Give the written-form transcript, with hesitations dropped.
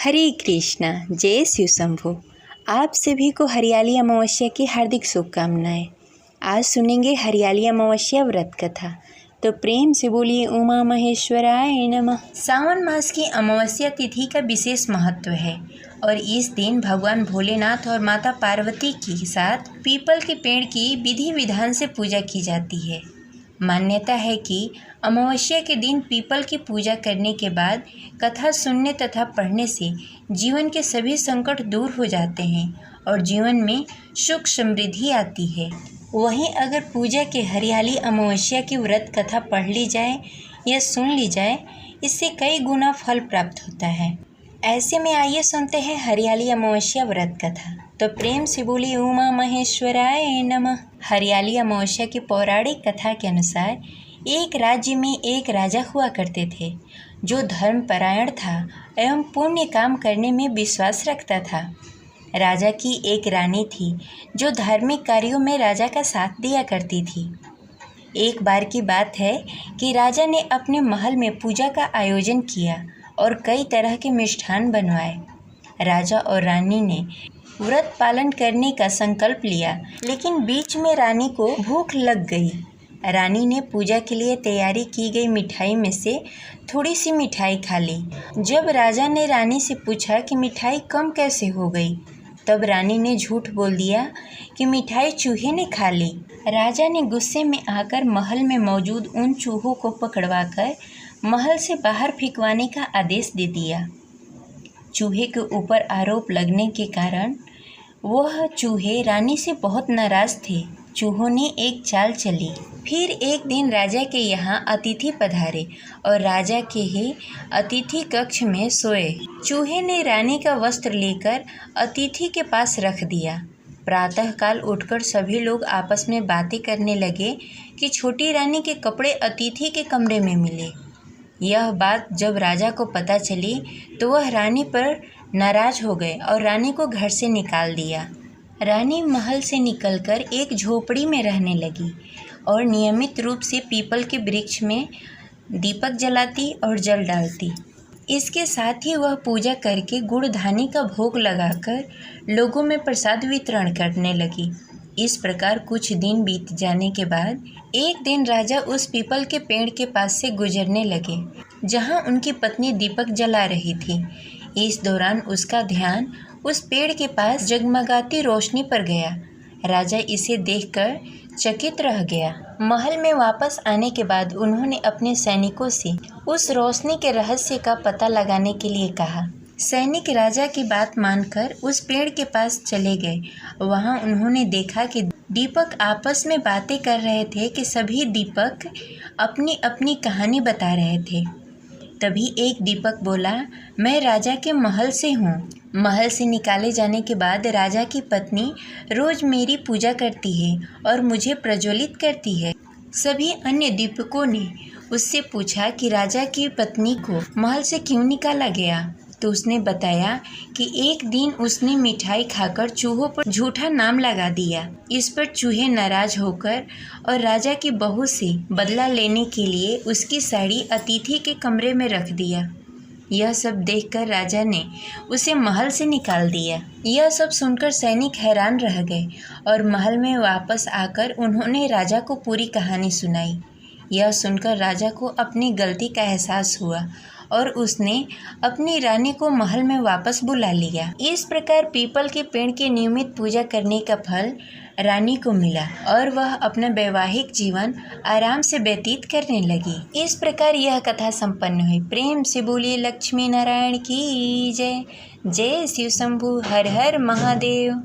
हरे कृष्णा, जय शिव शंभु। आप सभी को हरियाली अमावस्या की हार्दिक शुभकामनाएं। आज सुनेंगे हरियाली अमावस्या व्रत कथा, तो प्रेम से बोलिए उमा महेश्वराय नमः। सावन मास की अमावस्या तिथि का विशेष महत्व है और इस दिन भगवान भोलेनाथ और माता पार्वती के साथ पीपल के पेड़ की विधि विधान से पूजा की जाती है। मान्यता है कि अमावस्या के दिन पीपल की पूजा करने के बाद कथा सुनने तथा पढ़ने से जीवन के सभी संकट दूर हो जाते हैं और जीवन में सुख समृद्धि आती है। वहीं अगर पूजा के हरियाली अमावस्या की व्रत कथा पढ़ ली जाए या सुन ली जाए, इससे कई गुना फल प्राप्त होता है। ऐसे में आइए सुनते हैं हरियाली अमावस्या व्रत कथा, तो प्रेम से बोली उमा महेश्वराय नमः। हरियाली अमावस्या की पौराणिक कथा के अनुसार एक राज्य में एक राजा हुआ करते थे जो धर्मपरायण था एवं पुण्य काम करने में विश्वास रखता था। राजा की एक रानी थी जो धार्मिक कार्यों में राजा का साथ दिया करती थी। एक बार की बात है कि राजा ने अपने महल में पूजा का आयोजन किया और कई तरह के मिष्ठान बनवाए। राजा और रानी ने व्रत पालन करने का संकल्प लिया, लेकिन बीच में रानी को भूख लग गई। रानी ने पूजा के लिए तैयारी की गई मिठाई में से थोड़ी सी मिठाई खा ली। जब राजा ने रानी से पूछा कि मिठाई कम कैसे हो गई, तब रानी ने झूठ बोल दिया कि मिठाई चूहे ने खा ली। राजा ने गुस्से में आकर महल में मौजूद उन चूहों को पकड़वाकर महल से बाहर फेंकवाने का आदेश दे दिया। चूहे के ऊपर आरोप लगने के कारण वह चूहे रानी से बहुत नाराज थे। चूहों ने एक चाल चली। फिर एक दिन राजा के यहाँ अतिथि पधारे और राजा के ही अतिथि कक्ष में सोए। चूहे ने रानी का वस्त्र लेकर अतिथि के पास रख दिया। प्रातःकाल उठकर सभी लोग आपस में बातें करने लगे कि छोटी रानी के कपड़े अतिथि के कमरे में मिले। यह बात जब राजा को पता चली तो वह रानी पर नाराज हो गए और रानी को घर से निकाल दिया। रानी महल से निकलकर एक झोपड़ी में रहने लगी और नियमित रूप से पीपल के वृक्ष में दीपक जलाती और जल डालती। इसके साथ ही वह पूजा करके गुड़ धानी का भोग लगाकर लोगों में प्रसाद वितरण करने लगी। इस प्रकार कुछ दिन बीत जाने के बाद एक दिन राजा उस पीपल के पेड़ के पास से गुजरने लगे जहां उनकी पत्नी दीपक जला रही थी। इस दौरान उसका ध्यान उस पेड़ के पास जगमगाती रोशनी पर गया। राजा इसे देखकर चकित रह गया। महल में वापस आने के बाद उन्होंने अपने सैनिकों से उस रोशनी के रहस्य का पता लगाने के लिए कहा। सैनिक राजा की बात मानकर उस पेड़ के पास चले गए। वहां उन्होंने देखा कि दीपक आपस में बातें कर रहे थे कि सभी दीपक अपनी अपनी कहानी बता रहे थे। तभी एक दीपक बोला, मैं राजा के महल से हूँ। महल से निकाले जाने के बाद राजा की पत्नी रोज मेरी पूजा करती है और मुझे प्रज्वलित करती है। सभी अन्य दीपकों ने उससे पूछा कि राजा की पत्नी को महल से क्यों निकाला गया, तो उसने बताया कि एक दिन उसने मिठाई खाकर चूहों पर झूठा नाम लगा दिया। इस पर चूहे नाराज होकर और राजा की बहू से बदला लेने के लिए उसकी साड़ी अतिथि के कमरे में रख दिया। यह सब देखकर राजा ने उसे महल से निकाल दिया। यह सब सुनकर सैनिक हैरान रह गए और महल में वापस आकर उन्होंने राजा को पूरी कहानी सुनाई। यह सुनकर राजा को अपनी गलती का एहसास हुआ और उसने अपनी रानी को महल में वापस बुला लिया। इस प्रकार पीपल के पेड़ की नियमित पूजा करने का फल रानी को मिला और वह अपना वैवाहिक जीवन आराम से व्यतीत करने लगी। इस प्रकार यह कथा संपन्न हुई। प्रेम से बोलिए लक्ष्मी नारायण की जय। जय शिव शंभु। हर हर महादेव।